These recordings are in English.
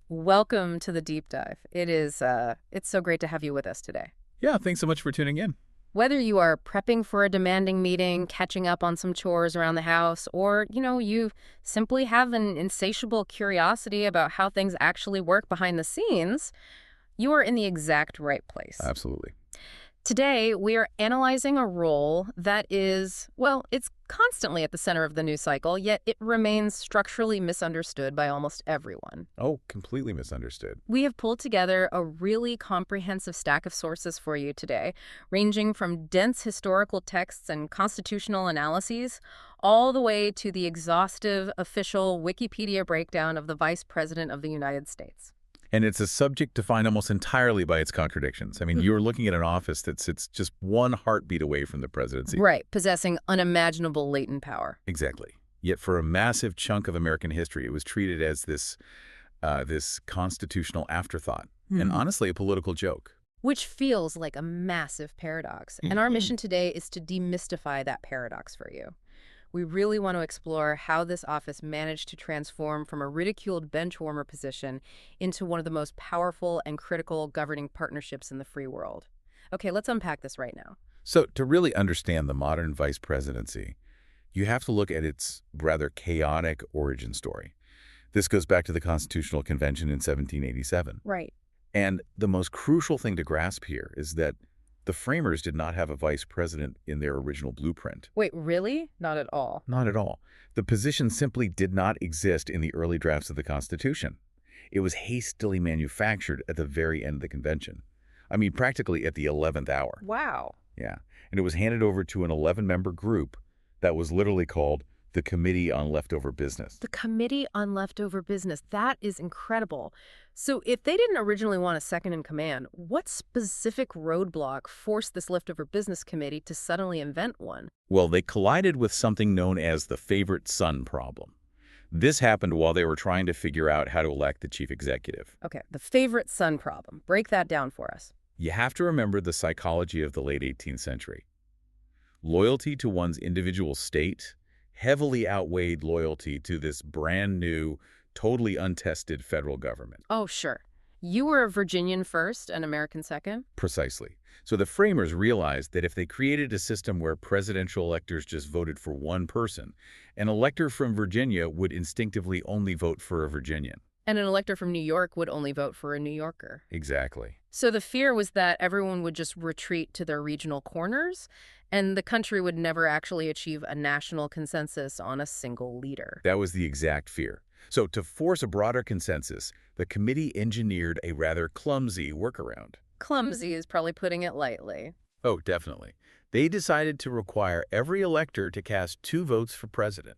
Welcome to the deep dive. It's so great to have you with us today. Yeah, thanks so much for tuning in. Whether you are prepping for a demanding meeting, catching up on some chores around the house, or, you simply have an insatiable curiosity about how things actually work behind the scenes, you are in the exact right place. Absolutely. Today, we are analyzing a role that is, well, it's constantly at the center of the news cycle, yet it remains structurally misunderstood by almost everyone. Oh, completely misunderstood. We have pulled together a really comprehensive stack of sources for you today, ranging from dense historical texts and constitutional analyses, all the way to the exhaustive official Wikipedia breakdown of the Vice President of the United States. And it's a subject defined almost entirely by its contradictions. I mean, you're looking at an office that sits just one heartbeat away from the presidency. Right, possessing unimaginable latent power. Exactly. Yet for a massive chunk of American history, it was treated as this constitutional afterthought, and honestly, a political joke. Which feels like a massive paradox. And our mission today is to demystify that paradox for you. We really want to explore how this office managed to transform from a ridiculed benchwarmer position into one of the most powerful and critical governing partnerships in the free world. Okay, let's unpack this right now. So to really understand the modern vice presidency, you have to look at its rather chaotic origin story. This goes back to the Constitutional Convention in 1787. Right. And the most crucial thing to grasp here is that the framers did not have a vice president in their original blueprint. Wait, really? Not at all. Not at all. The position simply did not exist in the early drafts of the Constitution. It was hastily manufactured at the very end of the convention. I mean, practically at the 11th hour. Wow. Yeah. And it was handed over to an 11-member group that was literally called the Committee on Leftover Business. The Committee on Leftover Business. That is incredible. So if they didn't originally want a second in command, what specific roadblock forced this leftover business committee to suddenly invent one? Well, they collided with something known as the favorite son problem. This happened while they were trying to figure out how to elect the chief executive. Okay, the favorite son problem. Break that down for us. You have to remember the psychology of the late 18th century. Loyalty to one's individual state heavily outweighed loyalty to this brand new, totally untested federal government. Oh, sure. You were a Virginian first, an American second? Precisely. So the framers realized that if they created a system where presidential electors just voted for one person, an elector from Virginia would instinctively only vote for a Virginian. And an elector from New York would only vote for a New Yorker. Exactly. So the fear was that everyone would just retreat to their regional corners, and the country would never actually achieve a national consensus on a single leader. That was the exact fear. So to force a broader consensus, the committee engineered a rather clumsy workaround. Clumsy is probably putting it lightly. Oh, definitely. They decided to require every elector to cast 2 votes for president.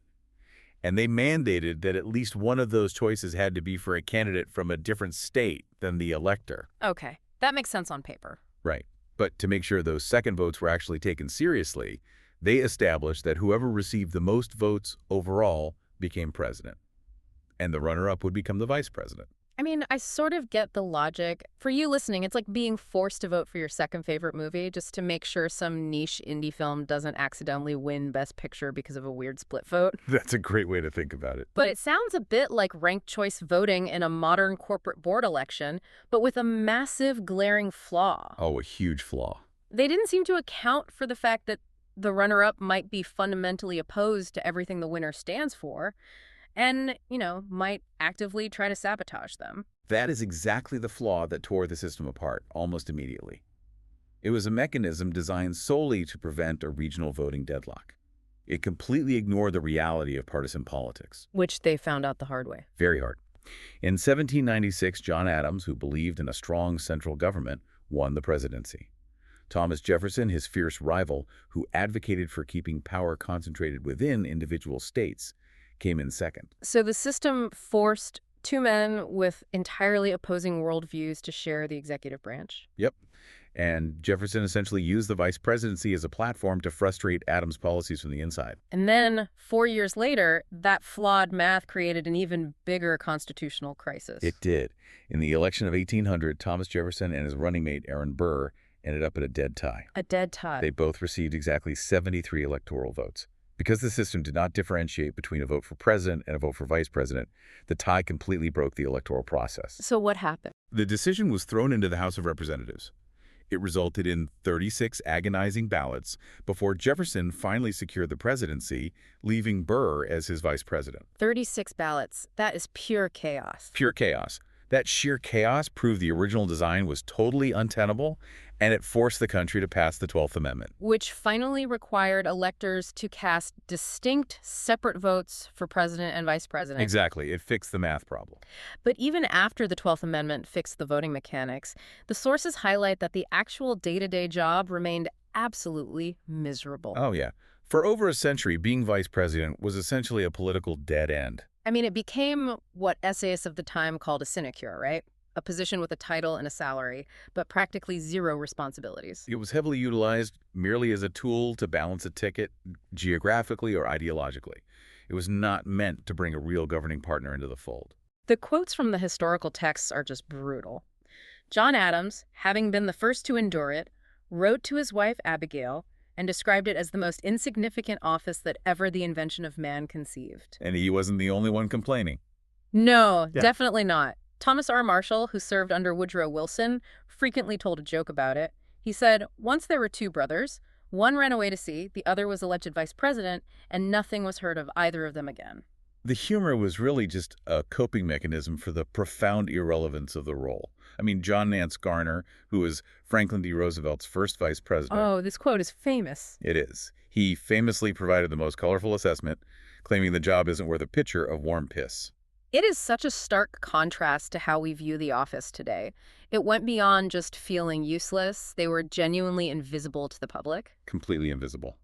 And they mandated that at least one of those choices had to be for a candidate from a different state than the elector. Okay, that makes sense on paper. Right. But to make sure those second votes were actually taken seriously, they established that whoever received the most votes overall became president. And the runner-up would become the vice president. I mean, I sort of get the logic. For you listening, it's like being forced to vote for your second favorite movie just to make sure some niche indie film doesn't accidentally win Best Picture because of a weird split vote. That's a great way to think about it. But it sounds a bit like ranked choice voting in a modern corporate board election, but with a massive glaring flaw. Oh, a huge flaw. They didn't seem to account for the fact that the runner-up might be fundamentally opposed to everything the winner stands for, and, might actively try to sabotage them. That is exactly the flaw that tore the system apart almost immediately. It was a mechanism designed solely to prevent a regional voting deadlock. It completely ignored the reality of partisan politics. Which they found out the hard way. Very hard. In 1796, John Adams, who believed in a strong central government, won the presidency. Thomas Jefferson, his fierce rival, who advocated for keeping power concentrated within individual states, came in second. So the system forced 2 men with entirely opposing worldviews to share the executive branch? Yep. And Jefferson essentially used the vice presidency as a platform to frustrate Adams' policies from the inside. And then, 4 years later, that flawed math created an even bigger constitutional crisis. It did. In the election of 1800, Thomas Jefferson and his running mate, Aaron Burr, ended up at a dead tie. A dead tie. They both received exactly 73 electoral votes. Because the system did not differentiate between a vote for president and a vote for vice president, the tie completely broke the electoral process. So what happened? The decision was thrown into the House of Representatives. It resulted in 36 agonizing ballots before Jefferson finally secured the presidency, leaving Burr as his vice president. 36 ballots. That is pure chaos. Pure chaos. That sheer chaos proved the original design was totally untenable, and it forced the country to pass the 12th Amendment. Which finally required electors to cast distinct, separate votes for president and vice president. Exactly. It fixed the math problem. But even after the 12th Amendment fixed the voting mechanics, the sources highlight that the actual day-to-day job remained absolutely miserable. Oh, yeah. For over a century, being vice president was essentially a political dead end. I mean, it became what essayists of the time called a sinecure, right? A position with a title and a salary, but practically zero responsibilities. It was heavily utilized merely as a tool to balance a ticket geographically or ideologically. It was not meant to bring a real governing partner into the fold. The quotes from the historical texts are just brutal. John Adams, having been the first to endure it, wrote to his wife Abigail and described it as the most insignificant office that ever the invention of man conceived. And he wasn't the only one complaining. No, definitely not. Thomas R. Marshall, who served under Woodrow Wilson, frequently told a joke about it. He said, "Once there were two brothers. One ran away to sea, the other was elected vice president, and nothing was heard of either of them again." The humor was really just a coping mechanism for the profound irrelevance of the role. I mean, John Nance Garner, who was Franklin D. Roosevelt's first vice president. Oh, this quote is famous. It is. He famously provided the most colorful assessment, claiming the job isn't worth a pitcher of warm piss. It is such a stark contrast to how we view the office today. It went beyond just feeling useless. They were genuinely invisible to the public. Completely invisible.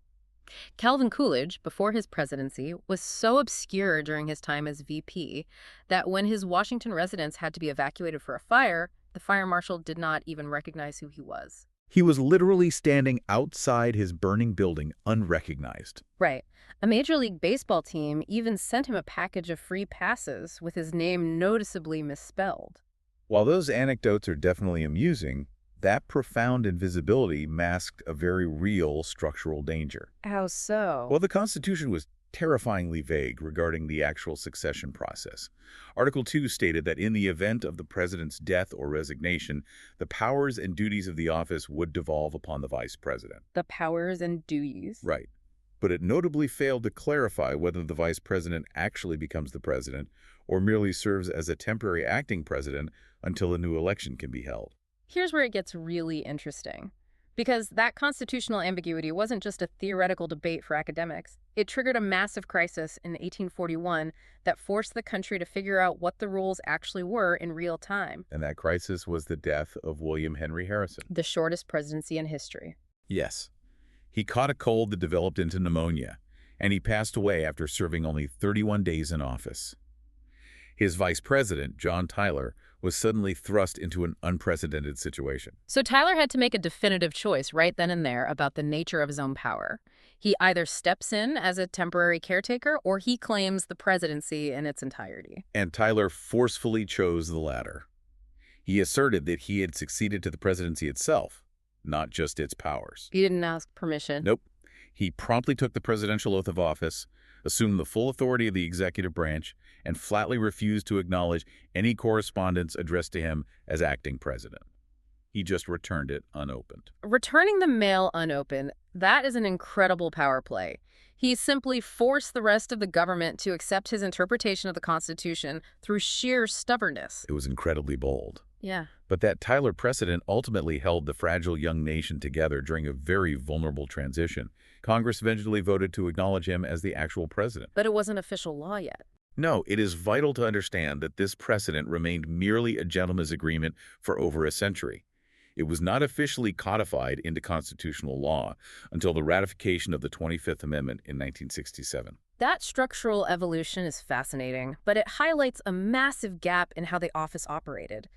Calvin Coolidge, before his presidency, was so obscure during his time as VP that when his Washington residence had to be evacuated for a fire, the fire marshal did not even recognize who he was. He was literally standing outside his burning building unrecognized. Right. A Major League Baseball team even sent him a package of free passes with his name noticeably misspelled. While those anecdotes are definitely amusing, that profound invisibility masked a very real structural danger. How so? Well, the Constitution was terrifyingly vague regarding the actual succession process. Article 2 stated that in the event of the president's death or resignation, the powers and duties of the office would devolve upon the vice president. The powers and duties. Right. But it notably failed to clarify whether the vice president actually becomes the president or merely serves as a temporary acting president until a new election can be held. Here's where it gets really interesting. Because that constitutional ambiguity wasn't just a theoretical debate for academics. It triggered a massive crisis in 1841 that forced the country to figure out what the rules actually were in real time. And that crisis was the death of William Henry Harrison. The shortest presidency in history. Yes. He caught a cold that developed into pneumonia, and he passed away after serving only 31 days in office. His vice president, John Tyler, was suddenly thrust into an unprecedented situation. So Tyler had to make a definitive choice right then and there about the nature of his own power. He either steps in as a temporary caretaker or he claims the presidency in its entirety. And Tyler forcefully chose the latter. He asserted that he had succeeded to the presidency itself, not just its powers. He didn't ask permission. Nope. He promptly took the presidential oath of office, assumed the full authority of the executive branch, and flatly refused to acknowledge any correspondence addressed to him as acting president. He just returned it unopened. Returning the mail unopened, that is an incredible power play. He simply forced the rest of the government to accept his interpretation of the Constitution through sheer stubbornness. It was incredibly bold. Yeah. But that Tyler precedent ultimately held the fragile young nation together during a very vulnerable transition. Congress eventually voted to acknowledge him as the actual president. But it wasn't official law yet. No, it is vital to understand that this precedent remained merely a gentleman's agreement for over a century. It was not officially codified into constitutional law until the ratification of the 25th Amendment in 1967. That structural evolution is fascinating, but it highlights a massive gap in how the office operated.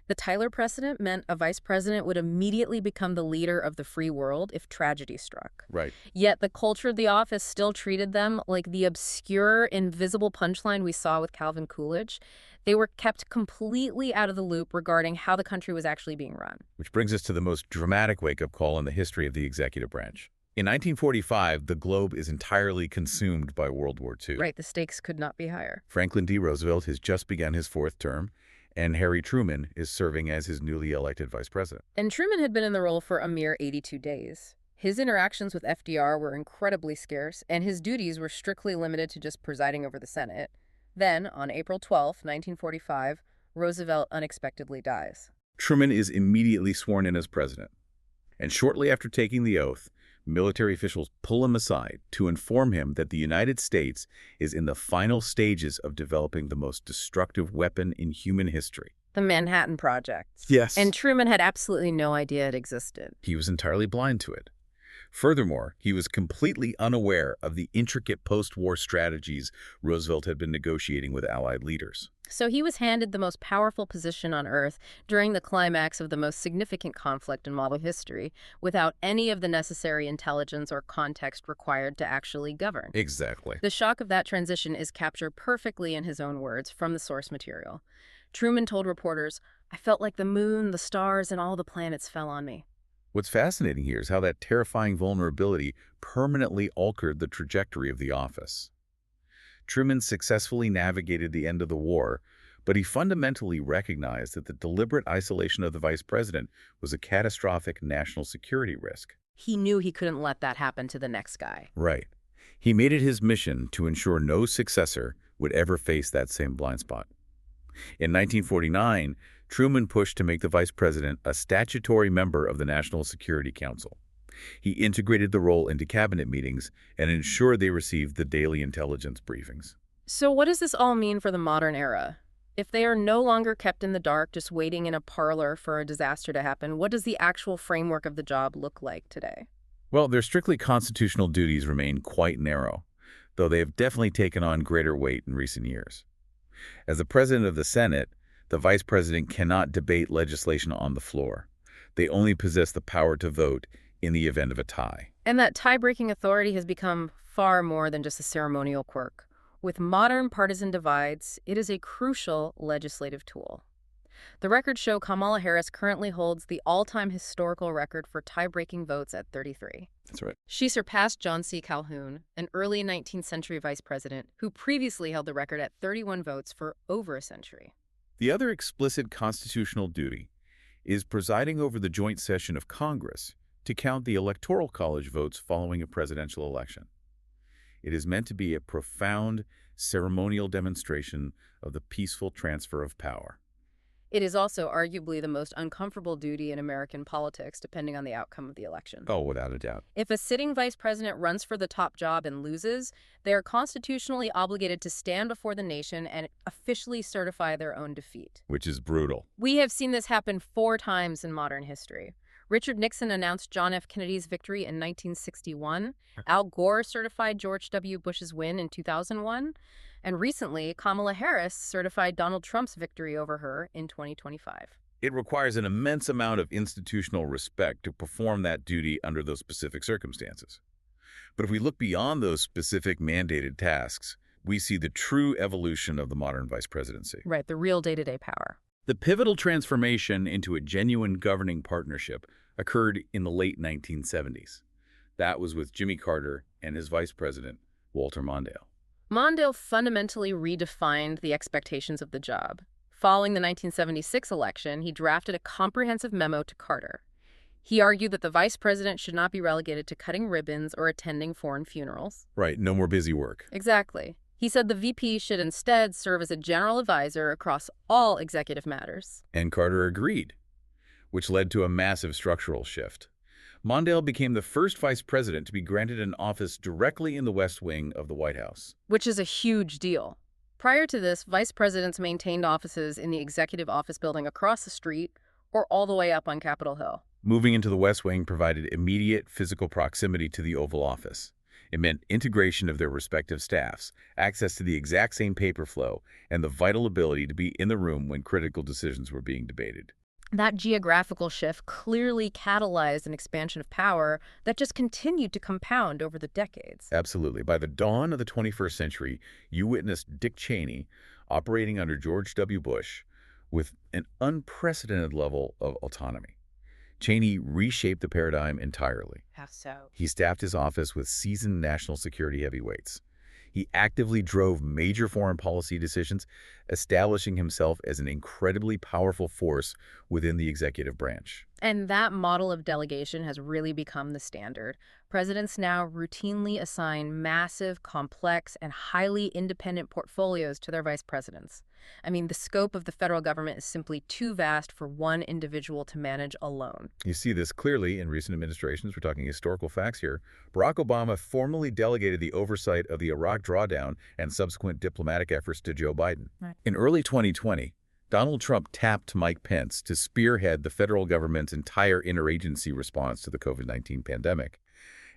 The Tyler precedent meant a vice president would immediately become the leader of the free world if tragedy struck. Right. Yet the culture of the office still treated them like the obscure, invisible punchline we saw with Calvin Coolidge. They were kept completely out of the loop regarding how the country was actually being run. Which brings us to the most dramatic wake-up call in the history of the executive branch. In 1945, the globe is entirely consumed by World War II. Right, the stakes could not be higher. Franklin D. Roosevelt has just begun his fourth term, and Harry Truman is serving as his newly elected vice president. And Truman had been in the role for a mere 82 days. His interactions with FDR were incredibly scarce, and his duties were strictly limited to just presiding over the Senate. Then, on April 12, 1945, Roosevelt unexpectedly dies. Truman is immediately sworn in as president, and shortly after taking the oath, military officials pull him aside to inform him that the United States is in the final stages of developing the most destructive weapon in human history. The Manhattan Project. Yes. And Truman had absolutely no idea it existed. He was entirely blind to it. Furthermore, he was completely unaware of the intricate post-war strategies Roosevelt had been negotiating with Allied leaders. So he was handed the most powerful position on Earth during the climax of the most significant conflict in modern history, without any of the necessary intelligence or context required to actually govern. Exactly. The shock of that transition is captured perfectly in his own words from the source material. Truman told reporters, "I felt like the moon, the stars, and all the planets fell on me." What's fascinating here is how that terrifying vulnerability permanently altered the trajectory of the office. Truman successfully navigated the end of the war, but he fundamentally recognized that the deliberate isolation of the vice president was a catastrophic national security risk. He knew he couldn't let that happen to the next guy. Right. He made it his mission to ensure no successor would ever face that same blind spot. In 1949, Truman pushed to make the vice president a statutory member of the National Security Council. He integrated the role into cabinet meetings and ensured they received the daily intelligence briefings. So what does this all mean for the modern era? If they are no longer kept in the dark, just waiting in a parlor for a disaster to happen, what does the actual framework of the job look like today? Well, their strictly constitutional duties remain quite narrow, though they have definitely taken on greater weight in recent years. As the president of the Senate, the vice president cannot debate legislation on the floor. They only possess the power to vote in the event of a tie. And that tie-breaking authority has become far more than just a ceremonial quirk. With modern partisan divides, it is a crucial legislative tool. The records show Kamala Harris currently holds the all-time historical record for tie-breaking votes at 33. That's right. She surpassed John C. Calhoun, an early 19th century vice president who previously held the record at 31 votes for over a century. The other explicit constitutional duty is presiding over the joint session of Congress to count the Electoral College votes following a presidential election. It is meant to be a profound ceremonial demonstration of the peaceful transfer of power. It is also arguably the most uncomfortable duty in American politics, depending on the outcome of the election. Oh, without a doubt. If a sitting vice president runs for the top job and loses, they are constitutionally obligated to stand before the nation and officially certify their own defeat. Which is brutal. We have seen this happen 4 times in modern history. Richard Nixon announced John F. Kennedy's victory in 1961. Al Gore certified George W. Bush's win in 2001. And recently, Kamala Harris certified Donald Trump's victory over her in 2025. It requires an immense amount of institutional respect to perform that duty under those specific circumstances. But if we look beyond those specific mandated tasks, we see the true evolution of the modern vice presidency. Right, the real day-to-day power. The pivotal transformation into a genuine governing partnership occurred in the late 1970s. That was with Jimmy Carter and his vice president, Walter Mondale. Mondale fundamentally redefined the expectations of the job. Following the 1976 election, he drafted a comprehensive memo to Carter. He argued that the vice president should not be relegated to cutting ribbons or attending foreign funerals. Right, no more busy work. Exactly. He said the VP should instead serve as a general advisor across all executive matters. And Carter agreed, which led to a massive structural shift. Mondale became the first vice president to be granted an office directly in the West Wing of the White House. Which is a huge deal. Prior to this, vice presidents maintained offices in the executive office building across the street or all the way up on Capitol Hill. Moving into the West Wing provided immediate physical proximity to the Oval Office. It meant integration of their respective staffs, access to the exact same paper flow, and the vital ability to be in the room when critical decisions were being debated. That geographical shift clearly catalyzed an expansion of power that just continued to compound over the decades. Absolutely. By the dawn of the 21st century, you witnessed Dick Cheney operating under George W. Bush with an unprecedented level of autonomy. Cheney reshaped the paradigm entirely. How so? He staffed his office with seasoned national security heavyweights. He actively drove major foreign policy decisions, establishing himself as an incredibly powerful force within the executive branch. And that model of delegation has really become the standard. Presidents now routinely assign massive, complex, and highly independent portfolios to their vice presidents. I mean, the scope of the federal government is simply too vast for one individual to manage alone. You see this clearly in recent administrations. We're talking historical facts here. Barack Obama formally delegated the oversight of the Iraq drawdown and subsequent diplomatic efforts to Joe Biden. Right. In early 2020, Donald Trump tapped Mike Pence to spearhead the federal government's entire interagency response to the COVID-19 pandemic.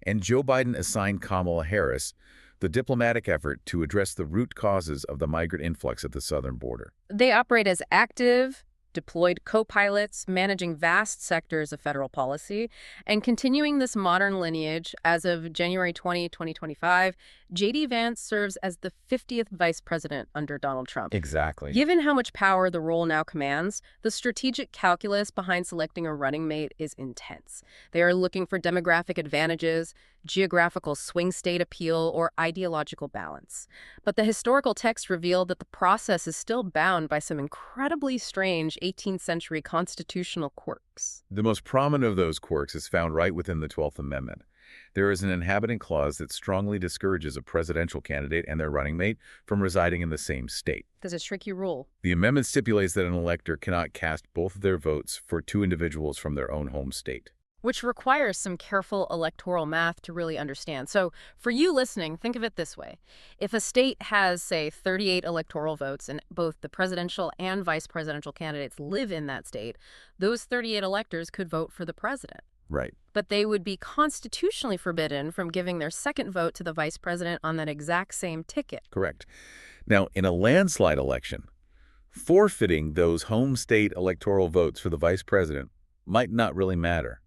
And Joe Biden assigned Kamala Harris the diplomatic effort to address the root causes of the migrant influx at the southern border. They operate as active, deployed co-pilots, managing vast sectors of federal policy, and continuing this modern lineage. As of January 20, 2025, J.D. Vance serves as the 50th vice president under Donald Trump. Exactly. Given how much power the role now commands, the strategic calculus behind selecting a running mate is intense. They are looking for demographic advantages, geographical swing state appeal, or ideological balance. But the historical texts reveal that the process is still bound by some incredibly strange 18th century constitutional quirks. The most prominent of those quirks is found right within the 12th Amendment. There is an inhabitant clause that strongly discourages a presidential candidate and their running mate from residing in the same state. There's a tricky rule. The amendment stipulates that an elector cannot cast both of their votes for two individuals from their own home state, Which requires some careful electoral math to really understand. So for you listening, think of it this way. If a state has, say, 38 electoral votes and both the presidential and vice presidential candidates live in that state, those 38 electors could vote for the president. Right. But they would be constitutionally forbidden from giving their second vote to the vice president on that exact same ticket. Correct. Now, in a landslide election, forfeiting those home state electoral votes for the vice president might not really matter.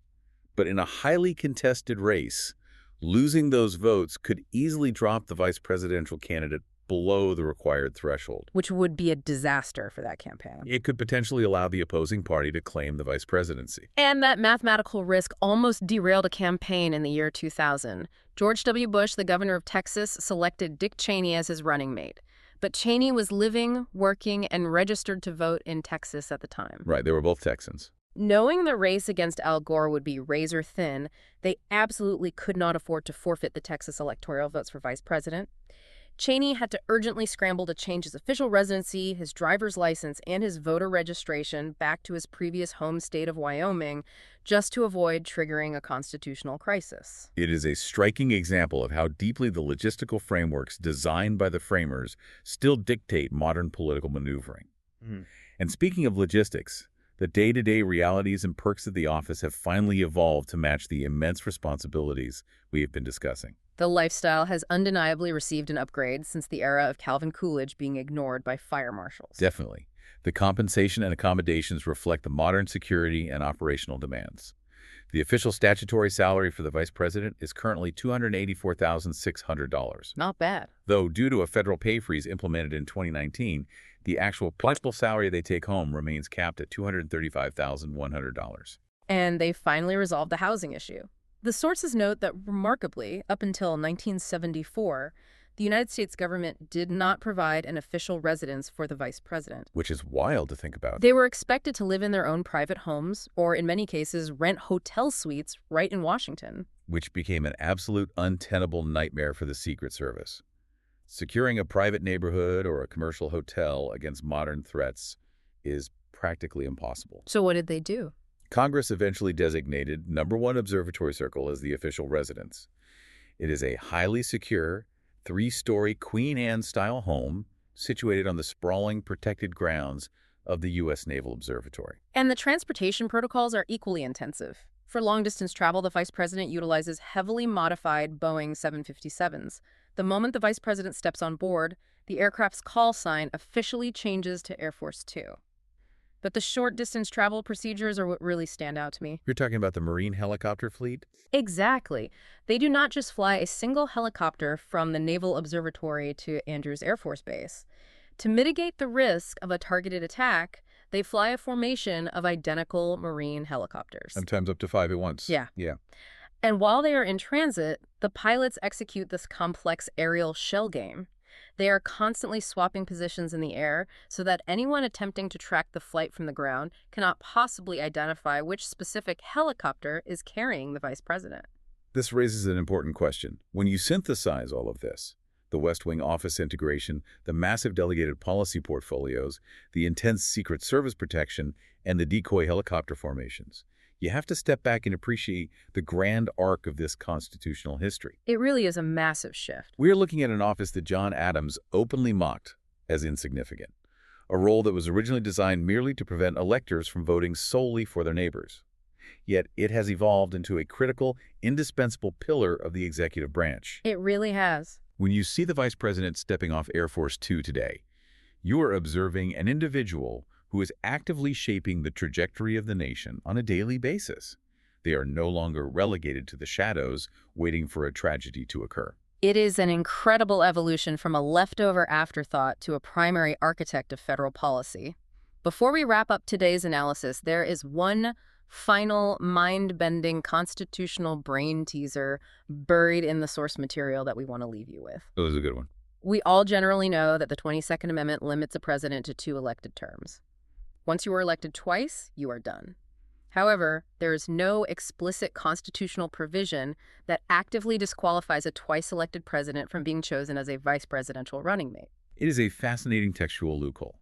But in a highly contested race, losing those votes could easily drop the vice presidential candidate below the required threshold. Which would be a disaster for that campaign. It could potentially allow the opposing party to claim the vice presidency. And that mathematical risk almost derailed a campaign in the year 2000. George W. Bush, the governor of Texas, selected Dick Cheney as his running mate. But Cheney was living, working, and registered to vote in Texas at the time. Right, they were both Texans. Knowing the race against Al Gore would be razor thin, they absolutely could not afford to forfeit the Texas electoral votes for vice president. Cheney had to urgently scramble to change his official residency, his driver's license, and his voter registration back to his previous home state of Wyoming just to avoid triggering a constitutional crisis. It is a striking example of how deeply the logistical frameworks designed by the framers still dictate modern political maneuvering. And speaking of logistics, the day-to-day realities and perks of the office have finally evolved to match the immense responsibilities we have been discussing. The lifestyle has undeniably received an upgrade since the era of Calvin Coolidge being ignored by fire marshals. Definitely. The compensation and accommodations reflect the modern security and operational demands. The official statutory salary for the vice president is currently $284,600. Not bad. Though due to a federal pay freeze implemented in 2019, the actual principal salary they take home remains capped at $235,100. And they finally resolved the housing issue. The sources note that, remarkably, up until 1974, the United States government did not provide an official residence for the vice president. Which is wild to think about. They were expected to live in their own private homes, or in many cases, rent hotel suites right in Washington. Which became an absolute untenable nightmare for the Secret Service. Securing a private neighborhood or a commercial hotel against modern threats is practically impossible. So what did they do? Congress eventually designated No. 1 Observatory Circle as the official residence. It is a highly secure, 3-story Queen Anne-style home situated on the sprawling, protected grounds of the U.S. Naval Observatory. And the transportation protocols are equally intensive. For long-distance travel, the vice president utilizes heavily modified Boeing 757s. The moment the vice president steps on board, the aircraft's call sign officially changes to Air Force Two. But the short-distance travel procedures are what really stand out to me. You're talking about the Marine helicopter fleet? Exactly. They do not just fly a single helicopter from the Naval Observatory to Andrews Air Force Base. To mitigate the risk of a targeted attack, They fly a formation of identical Marine helicopters. Sometimes up to 5 at once. Yeah. Yeah. And while they are in transit, the pilots execute this complex aerial shell game. They are constantly swapping positions in the air so that anyone attempting to track the flight from the ground cannot possibly identify which specific helicopter is carrying the vice president. This raises an important question. When you synthesize all of this, the West Wing office integration, the massive delegated policy portfolios, the intense Secret Service protection, and the decoy helicopter formations, you have to step back and appreciate the grand arc of this constitutional history. It really is a massive shift. We are looking at an office that John Adams openly mocked as insignificant, a role that was originally designed merely to prevent electors from voting solely for their neighbors. Yet it has evolved into a critical, indispensable pillar of the executive branch. It really has. When you see the Vice President stepping off Air Force Two today, you are observing an individual who is actively shaping the trajectory of the nation on a daily basis. They are no longer relegated to the shadows, waiting for a tragedy to occur. It is an incredible evolution from a leftover afterthought to a primary architect of federal policy. Before we wrap up today's analysis, there is one final mind-bending constitutional brain teaser buried in the source material that we want to leave you with. That was a good one. We all generally know that the 22nd Amendment limits a president to 2 elected terms. Once you are elected twice, you are done. However, there is no explicit constitutional provision that actively disqualifies a twice-elected president from being chosen as a vice presidential running mate. It is a fascinating textual loophole.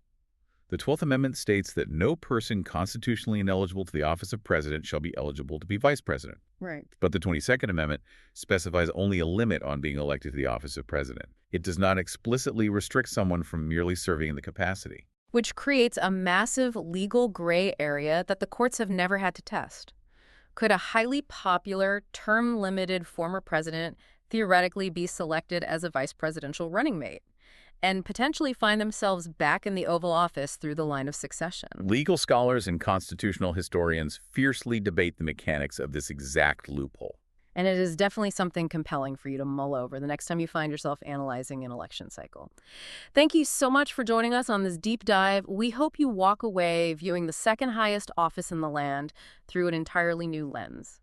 The 12th Amendment states that no person constitutionally ineligible to the office of president shall be eligible to be vice president. Right. But the 22nd Amendment specifies only a limit on being elected to the office of president. It does not explicitly restrict someone from merely serving in the capacity. Which creates a massive legal gray area that the courts have never had to test. Could a highly popular, term-limited former president theoretically be selected as a vice presidential running mate and potentially find themselves back in the Oval Office through the line of succession? Legal scholars and constitutional historians fiercely debate the mechanics of this exact loophole. And it is definitely something compelling for you to mull over the next time you find yourself analyzing an election cycle. Thank you so much for joining us on this deep dive. We hope you walk away viewing the second highest office in the land through an entirely new lens.